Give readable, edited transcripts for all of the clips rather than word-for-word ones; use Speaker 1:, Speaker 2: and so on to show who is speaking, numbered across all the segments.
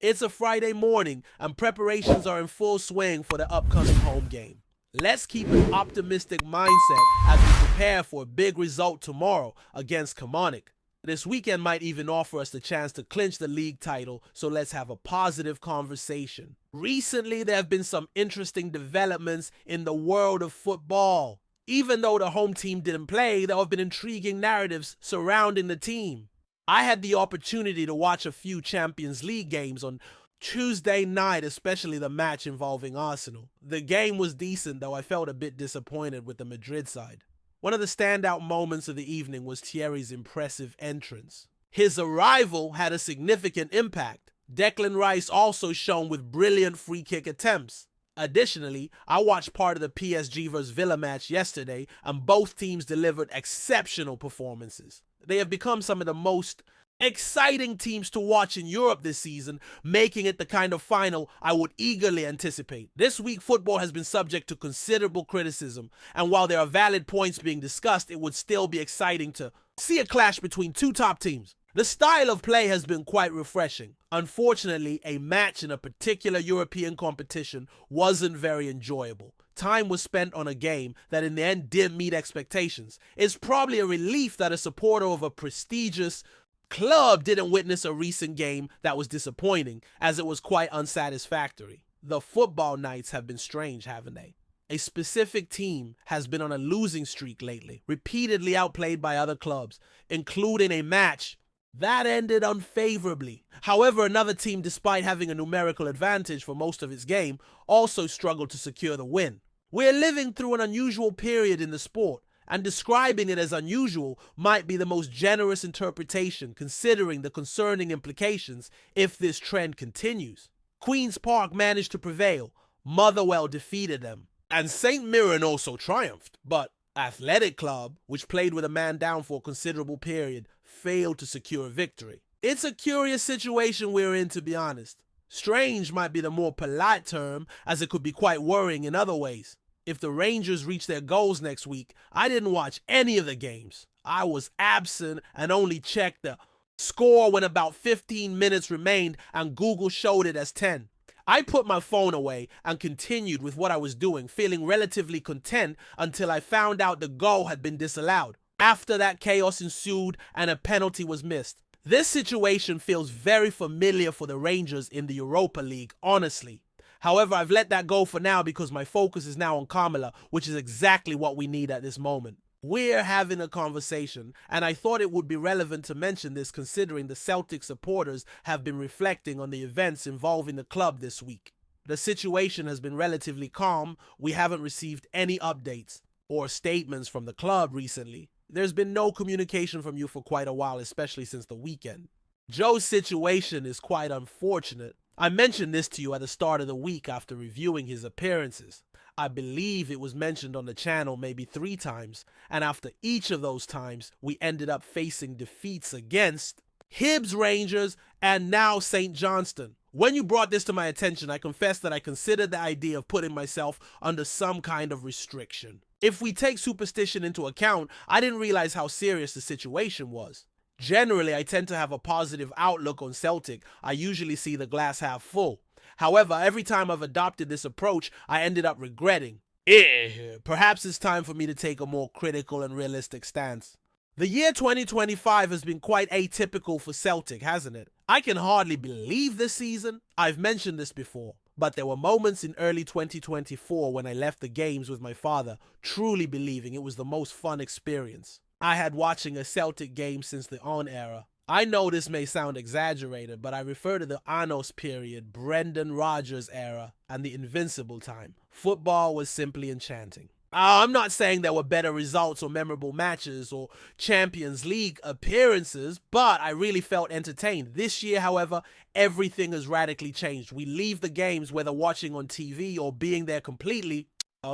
Speaker 1: It's a Friday morning and preparations are in full swing for the upcoming home game. Let's keep an optimistic mindset as we prepare for a big result tomorrow against Kilmarnock. This weekend might even offer us the chance to clinch the league title, so let's have a positive conversation. Recently, there have been some interesting developments in the world of football. Even though the home team didn't play, there have been intriguing narratives surrounding the team. I had the opportunity to watch a few Champions League games on Tuesday night, especially the match involving Arsenal. The game was decent, though I felt a bit disappointed with the Madrid side. One of the standout moments of the evening was Thierry's impressive entrance. His arrival had a significant impact. Declan Rice also shone with brilliant free kick attempts. Additionally, I watched part of the PSG vs Villa match yesterday, and both teams delivered exceptional performances. They have become some of the most exciting teams to watch in Europe this season, making it the kind of final I would eagerly anticipate. This week, football has been subject to considerable criticism, and while there are valid points being discussed, it would still be exciting to see a clash between two top teams. The style of play has been quite refreshing. Unfortunately, a match in a particular European competition wasn't very enjoyable. Time was spent on a game that in the end didn't meet expectations. It's probably a relief that a supporter of a prestigious club didn't witness a recent game that was disappointing, as it was quite unsatisfactory. The football nights have been strange, haven't they? A specific team has been on a losing streak lately, repeatedly outplayed by other clubs, including a match that ended unfavorably. However, another team, despite having a numerical advantage for most of its game, also struggled to secure the win. We're living through an unusual period in the sport, and describing it as unusual might be the most generous interpretation considering the concerning implications if this trend continues. Queen's Park managed to prevail, Motherwell defeated them, and St. Mirren also triumphed, but Athletic Club, which played with a man down for a considerable period, failed to secure a victory. It's a curious situation we're in, to be honest. Strange might be the more polite term, as it could be quite worrying in other ways. If the Rangers reach their goals next week, I didn't watch any of the games. I was absent and only checked the score when about 15 minutes remained and Google showed it as 10. I put my phone away and continued with what I was doing, feeling relatively content until I found out the goal had been disallowed. After that, chaos ensued and a penalty was missed. This situation feels very familiar for the Rangers in the Europa League, honestly. However, I've let that go for now because my focus is now on Carmela, which is exactly what we need at this moment. We're having a conversation, and I thought it would be relevant to mention this considering the Celtic supporters have been reflecting on the events involving the club this week. The situation has been relatively calm. We haven't received any updates or statements from the club recently. There's been no communication from you for quite a while, especially since the weekend. Joe's situation is quite unfortunate. I mentioned this to you at the start of the week after reviewing his appearances. I believe it was mentioned on the channel maybe 3 times, and after each of those times, we ended up facing defeats against Hibs, Rangers, and now St. Johnstone. When you brought this to my attention, I confess that I considered the idea of putting myself under some kind of restriction. If we take superstition into account, I didn't realize how serious the situation was. Generally, I tend to have a positive outlook on Celtic. I usually see the glass half full. However, every time I've adopted this approach, I ended up regretting. Perhaps it's time for me to take a more critical and realistic stance. The year 2025 has been quite atypical for Celtic, hasn't it? I can hardly believe this season. I've mentioned this before, but there were moments in early 2024 when I left the games with my father, truly believing it was the most fun experience I had watching a Celtic game since the On era. I know this may sound exaggerated, but I refer to the Anos period, Brendan Rodgers era, and the Invincible time. Football was simply enchanting. I'm not saying there were better results or memorable matches or Champions League appearances, but I really felt entertained. This year, however, everything has radically changed. We leave the games, whether watching on TV or being there completely,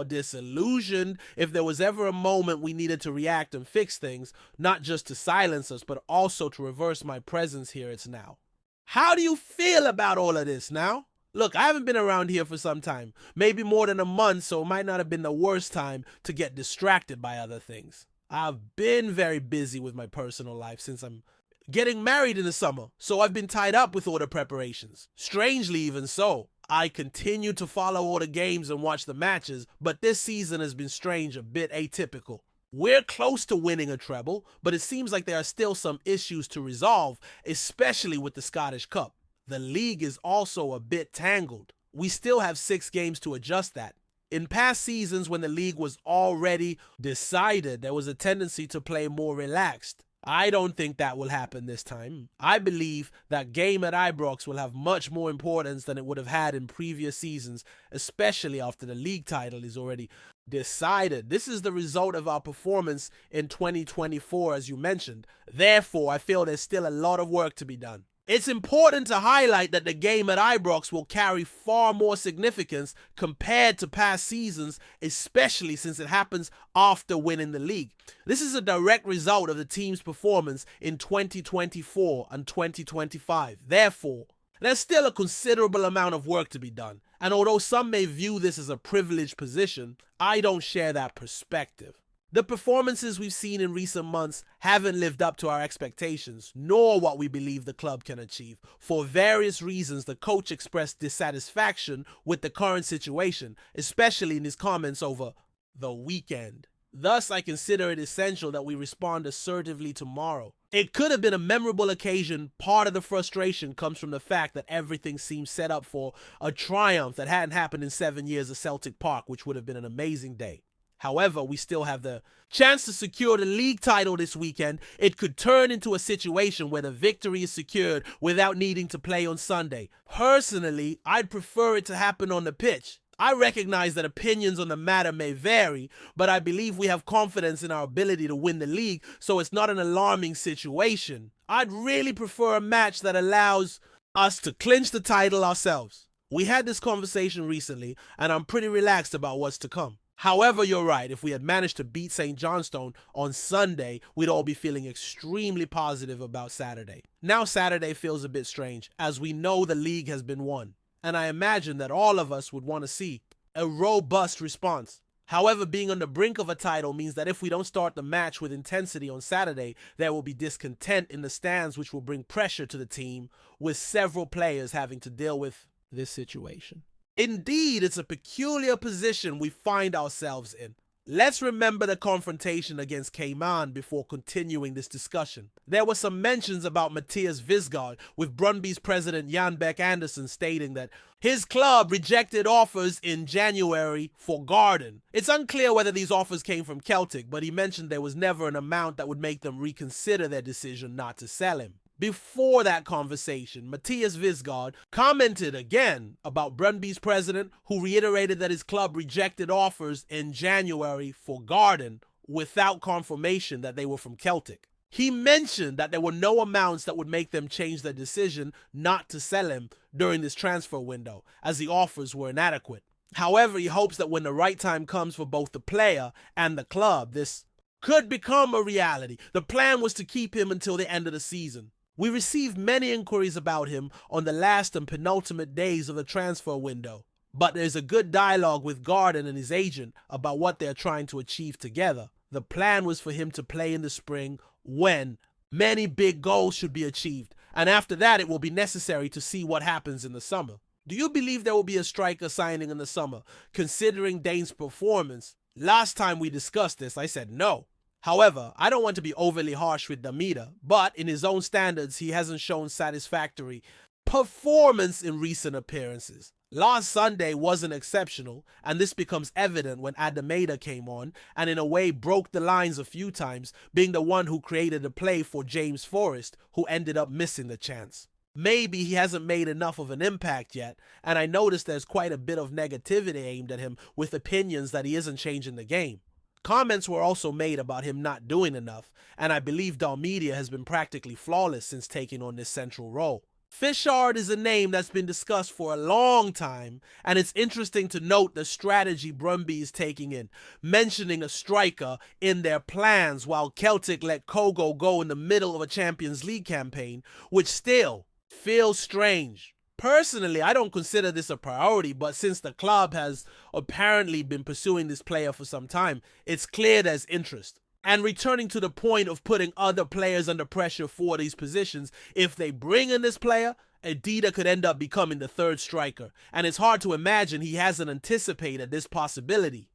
Speaker 1: disillusioned. If there was ever a moment we needed to react and fix things, not just to silence us, but also to reverse my presence here, it's now. How do you feel about all of this now? Look, I haven't been around here for some time, maybe more than a month, so it might not have been the worst time to get distracted by other things. I've been very busy with my personal life since I'm getting married in the summer, so I've been tied up with all the preparations. Strangely even so, I continue to follow all the games and watch the matches, but this season has been strange, a bit atypical. We're close to winning a treble, but it seems like there are still some issues to resolve, especially with the Scottish Cup. The league is also a bit tangled. We still have 6 games to adjust that. In past seasons, when the league was already decided, there was a tendency to play more relaxed. I don't think that will happen this time. I believe that game at Ibrox will have much more importance than it would have had in previous seasons, especially after the league title is already decided. This is the result of our performance in 2024, as you mentioned. Therefore, I feel there's still a lot of work to be done. It's important to highlight that the game at Ibrox will carry far more significance compared to past seasons, especially since it happens after winning the league. This is a direct result of the team's performance in 2024 and 2025. Therefore, there's still a considerable amount of work to be done. And although some may view this as a privileged position, I don't share that perspective. The performances we've seen in recent months haven't lived up to our expectations, nor what we believe the club can achieve. For various reasons, the coach expressed dissatisfaction with the current situation, especially in his comments over the weekend. Thus, I consider it essential that we respond assertively tomorrow. It could have been a memorable occasion. Part of the frustration comes from the fact that everything seems set up for a triumph that hadn't happened in 7 years at Celtic Park, which would have been an amazing day. However, we still have the chance to secure the league title this weekend. It could turn into a situation where the victory is secured without needing to play on Sunday. Personally, I'd prefer it to happen on the pitch. I recognize that opinions on the matter may vary, but I believe we have confidence in our ability to win the league, so it's not an alarming situation. I'd really prefer a match that allows us to clinch the title ourselves. We had this conversation recently, and I'm pretty relaxed about what's to come. However, you're right, if we had managed to beat St. Johnstone on Sunday, we'd all be feeling extremely positive about Saturday. Now Saturday feels a bit strange, as we know the league has been won, and I imagine that all of us would want to see a robust response. However, being on the brink of a title means that if we don't start the match with intensity on Saturday, there will be discontent in the stands, which will bring pressure to the team, with several players having to deal with this situation. Indeed, it's a peculiar position we find ourselves in. Let's remember the confrontation against Cayman before continuing this discussion. There were some mentions about Matthias Visgaard, with Brøndby's president Jan Beck Andersen stating that his club rejected offers in January for Garden. It's unclear whether these offers came from Celtic, but he mentioned there was never an amount that would make them reconsider their decision not to sell him. Before that conversation, Matthias Visgaard commented again about Brøndby's president, who reiterated that his club rejected offers in January for Garden without confirmation that they were from Celtic. He mentioned that there were no amounts that would make them change their decision not to sell him during this transfer window, as the offers were inadequate. However, he hopes that when the right time comes for both the player and the club, this could become a reality. The plan was to keep him until the end of the season. We received many inquiries about him on the last and penultimate days of the transfer window, but there's a good dialogue with Garden and his agent about what they're trying to achieve together. The plan was for him to play in the spring when many big goals should be achieved, and after that it will be necessary to see what happens in the summer. Do you believe there will be a striker signing in the summer, considering Dane's performance? Last time we discussed this, I said no. However, I don't want to be overly harsh with Damida, but in his own standards, he hasn't shown satisfactory performance in recent appearances. Last Sunday wasn't exceptional, and this becomes evident when Adameda came on and in a way broke the lines a few times, being the one who created a play for James Forrest, who ended up missing the chance. Maybe he hasn't made enough of an impact yet, and I noticed there's quite a bit of negativity aimed at him with opinions that he isn't changing the game. Comments were also made about him not doing enough, and I believe Dalmeida has been practically flawless since taking on this central role. Fishard is a name that's been discussed for a long time, and it's interesting to note the strategy Brøndby is taking in, mentioning a striker in their plans while Celtic let Kogo go in the middle of a Champions League campaign, which still feels strange. Personally, I don't consider this a priority, but since the club has apparently been pursuing this player for some time, it's clear there's interest. And returning to the point of putting other players under pressure for these positions, if they bring in this player, Adida could end up becoming the third striker. And it's hard to imagine he hasn't anticipated this possibility.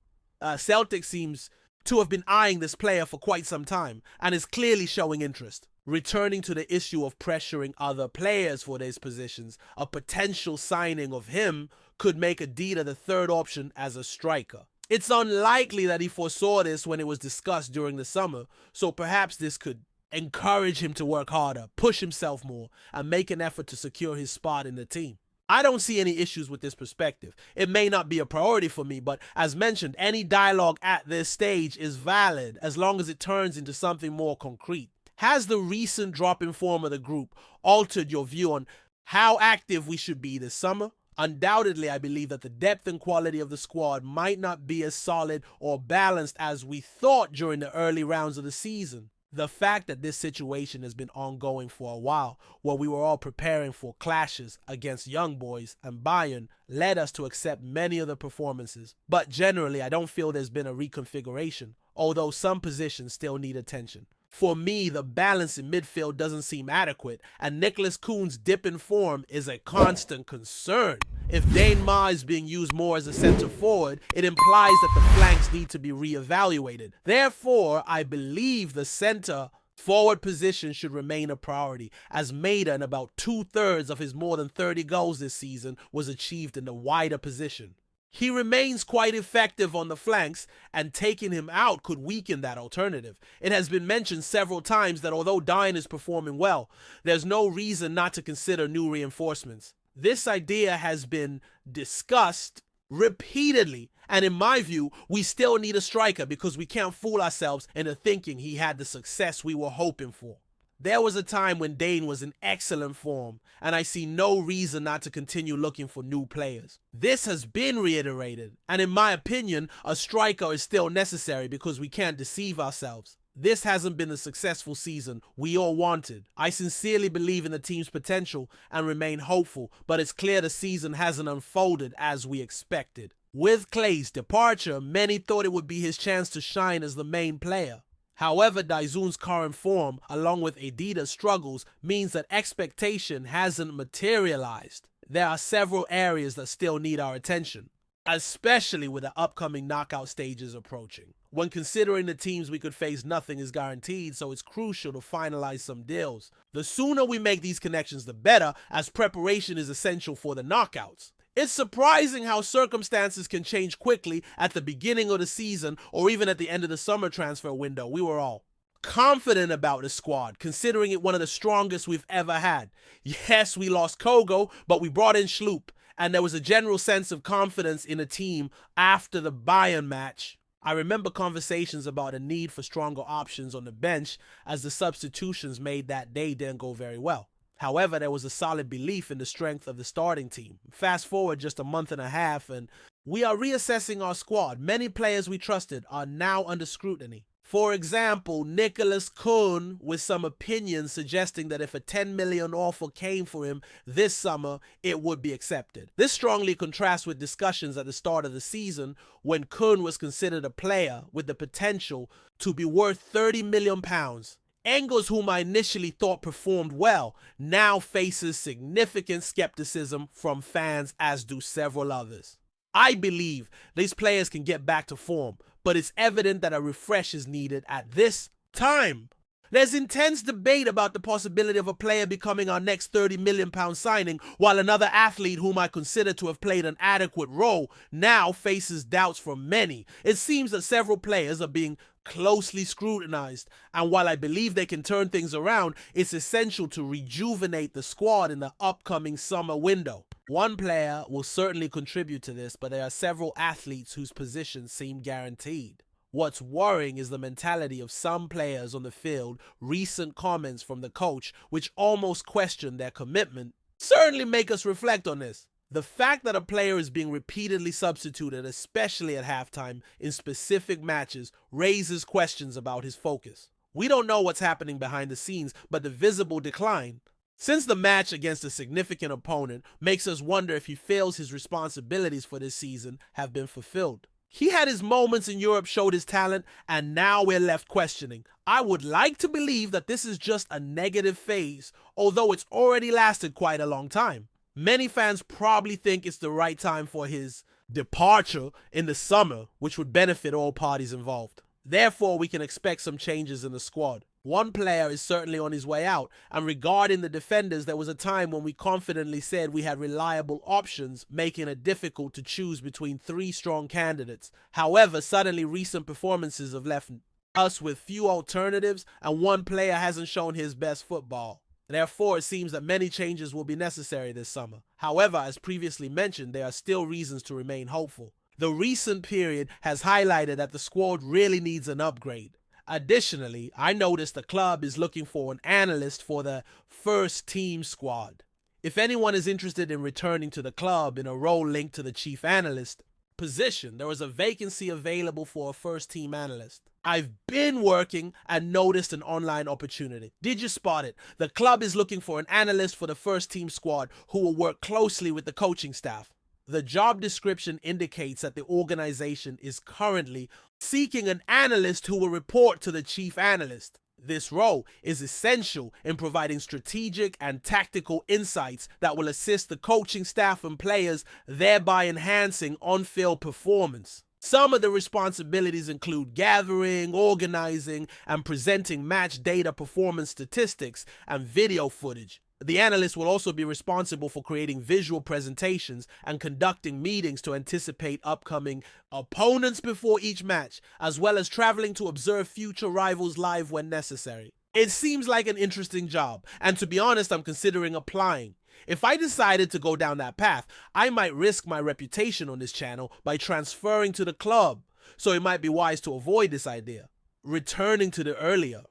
Speaker 1: Celtic seems to have been eyeing this player for quite some time and is clearly showing interest. Returning to the issue of pressuring other players for these positions, a potential signing of him could make Adida the third option as a striker. It's unlikely that he foresaw this when it was discussed during the summer, so perhaps this could encourage him to work harder, push himself more, and make an effort to secure his spot in the team. I don't see any issues with this perspective. It may not be a priority for me, but as mentioned, any dialogue at this stage is valid as long as it turns into something more concrete. Has the recent drop in form of the group altered your view on how active we should be this summer? Undoubtedly, I believe that the depth and quality of the squad might not be as solid or balanced as we thought during the early rounds of the season. The fact that this situation has been ongoing for a while, while we were all preparing for clashes against Young Boys and Bayern, led us to accept many of the performances. But generally, I don't feel there's been a reconfiguration, although some positions still need attention. For me, the balance in midfield doesn't seem adequate, and Nicholas Kuhn's dip in form is a constant concern. If Dane Ma is being used more as a center forward, it implies that the flanks need to be reevaluated. Therefore, I believe the center forward position should remain a priority, as Maida in about 2/3 of his more than 30 goals this season was achieved in the wider position. He remains quite effective on the flanks, and taking him out could weaken that alternative. It has been mentioned several times that although Dine is performing well, there's no reason not to consider new reinforcements. This idea has been discussed repeatedly, and in my view, we still need a striker because we can't fool ourselves into thinking he had the success we were hoping for. There was a time when Dane was in excellent form, and I see no reason not to continue looking for new players. This has been reiterated, and in my opinion, a striker is still necessary because we can't deceive ourselves. This hasn't been the successful season we all wanted. I sincerely believe in the team's potential and remain hopeful, but it's clear the season hasn't unfolded as we expected. With Clay's departure, many thought it would be his chance to shine as the main player. However, Daizun's current form, along with Adida's struggles, means that expectation hasn't materialized. There are several areas that still need our attention, especially with the upcoming knockout stages approaching. When considering the teams we could face, nothing is guaranteed, so it's crucial to finalize some deals. The sooner we make these connections, the better, as preparation is essential for the knockouts. It's surprising how circumstances can change quickly at the beginning of the season or even at the end of the summer transfer window. We were all confident about the squad, considering it one of the strongest we've ever had. Yes, we lost Kogo, but we brought in Schloop, and there was a general sense of confidence in the team after the Bayern match. I remember conversations about a need for stronger options on the bench as the substitutions made that day didn't go very well. However, there was a solid belief in the strength of the starting team. Fast forward just a month and a half, and we are reassessing our squad. Many players we trusted are now under scrutiny. For example, Nicholas Kuhn, with some opinions suggesting that if a 10 million offer came for him this summer, it would be accepted. This strongly contrasts with discussions at the start of the season when Kuhn was considered a player with the potential to be worth £30 million. Engels, whom I initially thought performed well, now faces significant skepticism from fans, as do several others. I believe these players can get back to form, but it's evident that a refresh is needed at this time. There's intense debate about the possibility of a player becoming our next £30 million signing, while another athlete whom I consider to have played an adequate role now faces doubts from many. It seems that several players are being closely scrutinized, and while I believe they can turn things around, it's essential to rejuvenate the squad in the upcoming summer window. One player will certainly contribute to this, but there are several athletes whose positions seem guaranteed. What's worrying is the mentality of some players on the field. Recent comments from the coach, which almost question their commitment, certainly make us reflect on this. The fact that a player is being repeatedly substituted, especially at halftime in specific matches, raises questions about his focus. We don't know what's happening behind the scenes, but the visible decline since the match against a significant opponent makes us wonder if he feels his responsibilities for this season have been fulfilled. He had his moments in Europe, showed his talent, and now we're left questioning. I would like to believe that this is just a negative phase, although it's already lasted quite a long time. Many fans probably think it's the right time for his departure in the summer, which would benefit all parties involved. Therefore, we can expect some changes in the squad. One player is certainly on his way out, and regarding the defenders, there was a time when we confidently said we had reliable options, making it difficult to choose between three strong candidates. However, suddenly recent performances have left us with few alternatives, and one player hasn't shown his best football. Therefore, it seems that many changes will be necessary this summer. However, as previously mentioned, there are still reasons to remain hopeful. The recent period has highlighted that the squad really needs an upgrade. Additionally, I noticed the club is looking for an analyst for the first team squad. If anyone is interested in returning to the club in a role linked to the chief analyst position, there is a vacancy available for a first team analyst. I've been working and noticed an online opportunity. Did you spot it? The club is looking for an analyst for the first team squad who will work closely with the coaching staff. The job description indicates that the organization is currently seeking an analyst who will report to the chief analyst. This role is essential in providing strategic and tactical insights that will assist the coaching staff and players, thereby enhancing on-field performance. Some of the responsibilities include gathering, organizing, and presenting match data, performance statistics, and video footage. The analyst will also be responsible for creating visual presentations and conducting meetings to anticipate upcoming opponents before each match, as well as traveling to observe future rivals live when necessary. It seems like an interesting job, and to be honest, I'm considering applying. If I decided to go down that path, I might risk my reputation on this channel by transferring to the club, so it might be wise to avoid this idea. Returning to the earlier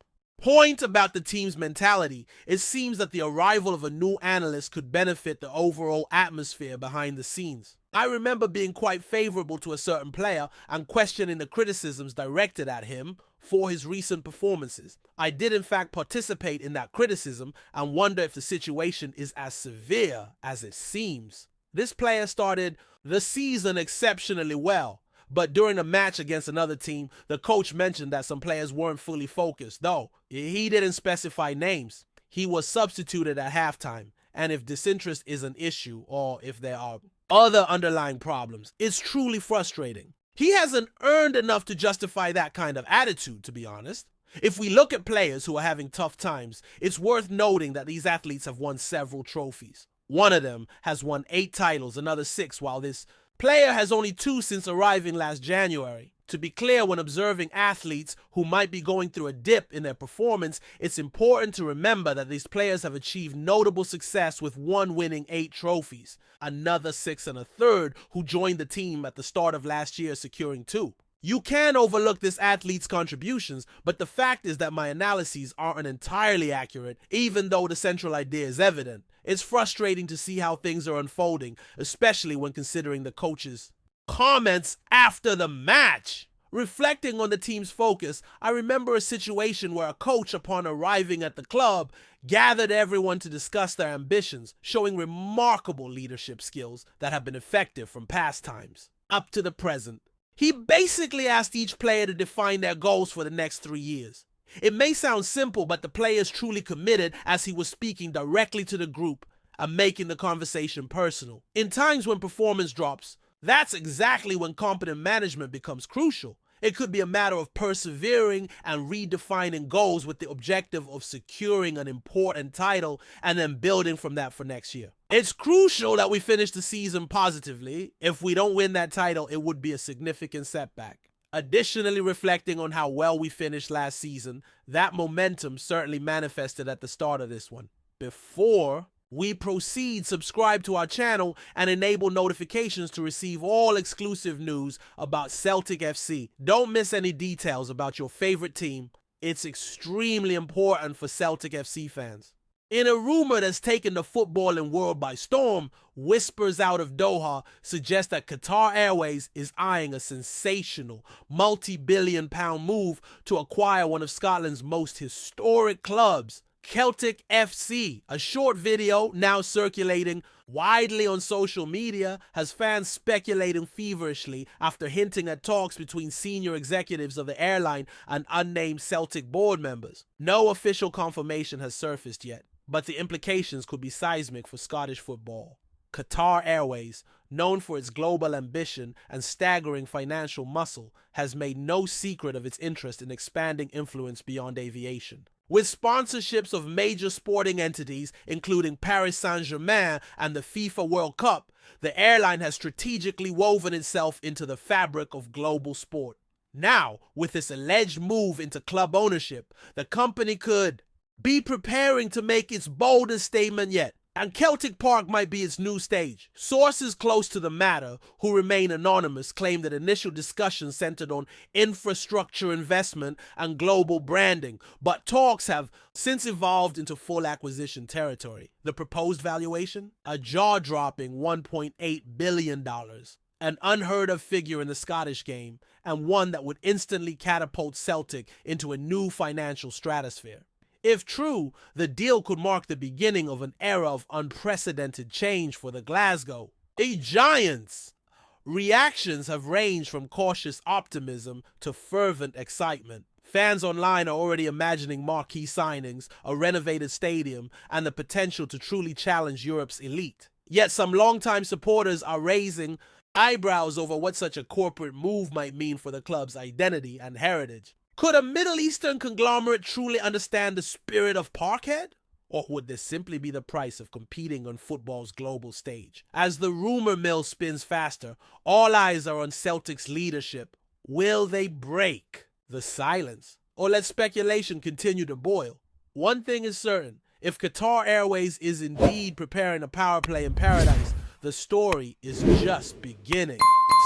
Speaker 1: point about the team's mentality, it seems that the arrival of a new analyst could benefit the overall atmosphere behind the scenes. I remember being quite favorable to a certain player and questioning the criticisms directed at him for his recent performances. I did in fact participate in that criticism and wonder if the situation is as severe as it seems. This player started the season exceptionally well, but during a match against another team, the coach mentioned that some players weren't fully focused, though he didn't specify names. He was substituted at halftime, and if disinterest is an issue or if there are other underlying problems, it's truly frustrating. He hasn't earned enough to justify that kind of attitude, to be honest. If we look at players who are having tough times, it's worth noting that these athletes have won several trophies. One of them has won 8 titles, another 6, while this player has only 2 since arriving last January. To be clear, when observing athletes who might be going through a dip in their performance, it's important to remember that these players have achieved notable success with one winning 8 trophies, another 6 and a third who joined the team at the start of last year securing 2. You can overlook this athlete's contributions, but the fact is that my analyses aren't entirely accurate, even though the central idea is evident. It's frustrating to see how things are unfolding, especially when considering the coach's comments after the match. Reflecting on the team's focus, I remember a situation where a coach, upon arriving at the club, gathered everyone to discuss their ambitions, showing remarkable leadership skills that have been effective from past times up to the present. He basically asked each player to define their goals for the next 3 years. It may sound simple, but the players truly committed as he was speaking directly to the group and making the conversation personal. In times when performance drops, that's exactly when competent management becomes crucial. It could be a matter of persevering and redefining goals with the objective of securing an important title and then building from that for next year. It's crucial that we finish the season positively. If we don't win that title, it would be a significant setback. Additionally, reflecting on how well we finished last season, that momentum certainly manifested at the start of this one. Before we proceed, subscribe to our channel and enable notifications to receive all exclusive news about Celtic FC. Don't miss any details about your favorite team. It's extremely important for Celtic FC fans. In a rumor that's taken the footballing world by storm, whispers out of Doha suggest that Qatar Airways is eyeing a sensational multi-billion-pound move to acquire one of Scotland's most historic clubs, Celtic FC. A short video now circulating widely on social media has fans speculating feverishly after hinting at talks between senior executives of the airline and unnamed Celtic board members. No official confirmation has surfaced yet, but the implications could be seismic for Scottish football. Qatar Airways, known for its global ambition and staggering financial muscle, has made no secret of its interest in expanding influence beyond aviation. With sponsorships of major sporting entities, including Paris Saint-Germain and the FIFA World Cup, the airline has strategically woven itself into the fabric of global sport. Now, with this alleged move into club ownership, the company could be preparing to make its boldest statement yet, and Celtic Park might be its new stage. Sources close to the matter, who remain anonymous, claim that initial discussions centered on infrastructure investment and global branding, but talks have since evolved into full acquisition territory. The proposed valuation? A jaw-dropping $1.8 billion. An unheard of figure in the Scottish game, and one that would instantly catapult Celtic into a new financial stratosphere. If true, the deal could mark the beginning of an era of unprecedented change for the Glasgow Giants. Reactions have ranged from cautious optimism to fervent excitement. Fans online are already imagining marquee signings, a renovated stadium, and the potential to truly challenge Europe's elite. Yet some longtime supporters are raising eyebrows over what such a corporate move might mean for the club's identity and heritage. Could a Middle Eastern conglomerate truly understand the spirit of Parkhead? Or would this simply be the price of competing on football's global stage? As the rumor mill spins faster, all eyes are on Celtic's leadership. Will they break the silence? Or let speculation continue to boil? One thing is certain, if Qatar Airways is indeed preparing a power play in paradise, the story is just beginning.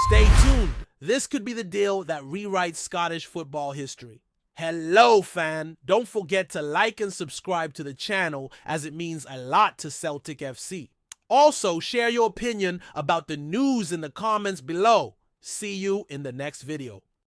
Speaker 1: Stay tuned. This could be the deal that rewrites Scottish football history. Hello, fan. Don't forget to like and subscribe to the channel, as it means a lot to Celtic FC. Also, share your opinion about the news in the comments below. See you in the next video.